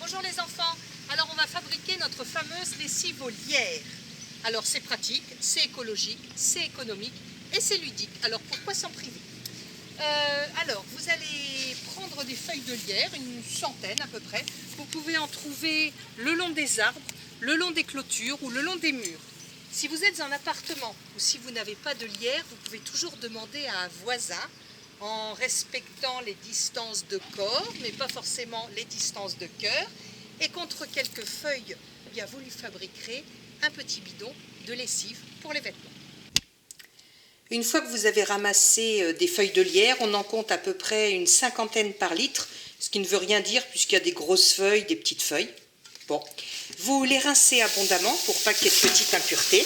Bonjour les enfants. Alors on va fabriquer notre fameuse lessive au lierre. Alors c'est pratique, c'est écologique, c'est économique et c'est ludique. Alors pourquoi s'en priver? Alors vous allez prendre des feuilles de lierre, une centaine à peu près. Vous pouvez en trouver le long des arbres, le long des clôtures ou le long des murs. Si vous êtes en appartement ou si vous n'avez pas de lierre, vous pouvez toujours demander à un voisin en respectant les distances de corps, mais pas forcément les distances de cœur. Et contre quelques feuilles, eh bien, vous lui fabriquerez un petit bidon de lessive pour les vêtements. Une fois que vous avez ramassé des feuilles de lierre, on en compte à peu près une cinquantaine par litre, ce qui ne veut rien dire puisqu'il y a des grosses feuilles, des petites feuilles. Bon, vous les rincez abondamment pour pas qu'il y ait de petites impuretés.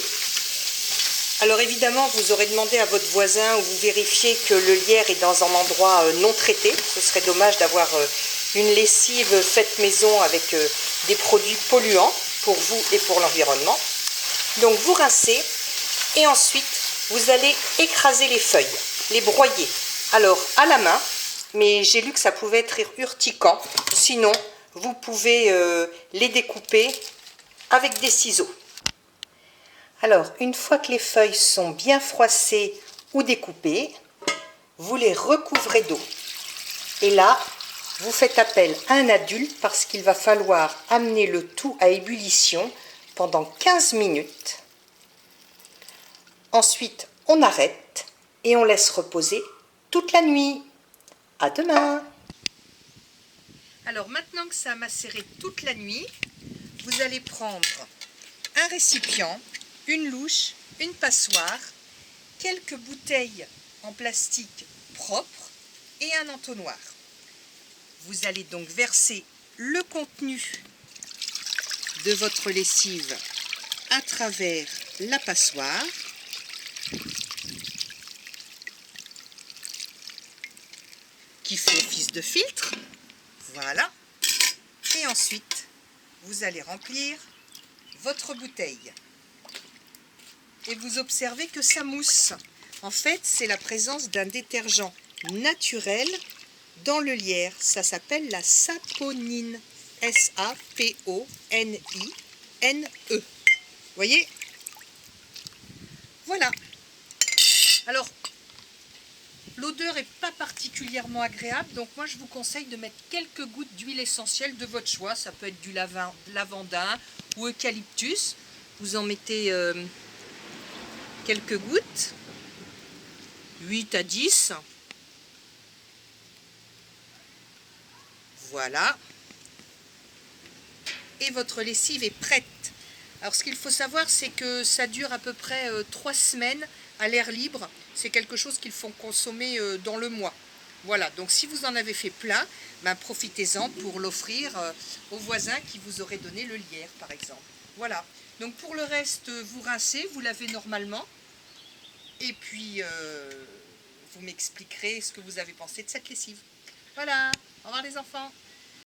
Alors évidemment, vous aurez demandé à votre voisin ou vous vérifiez que le lierre est dans un endroit non traité. Ce serait dommage d'avoir une lessive faite maison avec des produits polluants pour vous et pour l'environnement. Donc vous rincez et ensuite vous allez écraser les feuilles, les broyer. Alors à la main, mais j'ai lu que ça pouvait être urticant. Sinon, vous pouvez les découper avec des ciseaux. Alors, une fois que les feuilles sont bien froissées ou découpées, vous les recouvrez d'eau. Et là, vous faites appel à un adulte parce qu'il va falloir amener le tout à ébullition pendant 15 minutes. Ensuite, on arrête et on laisse reposer toute la nuit. À demain! Alors, maintenant que ça a macéré toute la nuit, vous allez prendre un récipient, une louche, une passoire, quelques bouteilles en plastique propres et un entonnoir. Vous allez donc verser le contenu de votre lessive à travers la passoire. Qui fait office de filtre. Voilà. Et ensuite, vous allez remplir votre bouteille. Et vous observez que ça mousse. En fait, c'est la présence d'un détergent naturel dans le lierre. Ça s'appelle la saponine. S-A-P-O-N-I-N-E. Vous voyez? Voilà. Alors, l'odeur n'est pas particulièrement agréable, donc moi je vous conseille de mettre quelques gouttes d'huile essentielle de votre choix. Ça peut être du lavandin ou eucalyptus. Vous en mettez quelques gouttes, 8 à 10. Voilà. Et votre lessive est prête. Alors ce qu'il faut savoir, c'est que ça dure à peu près 3 semaines à l'air libre. C'est quelque chose qu'il faut consommer dans le mois. Voilà, donc si vous en avez fait plein, ben profitez-en pour l'offrir aux voisins qui vous auraient donné le lierre, par exemple. Voilà, donc pour le reste, vous rincez, vous lavez normalement. Et puis, vous m'expliquerez ce que vous avez pensé de cette lessive. Voilà, au revoir les enfants.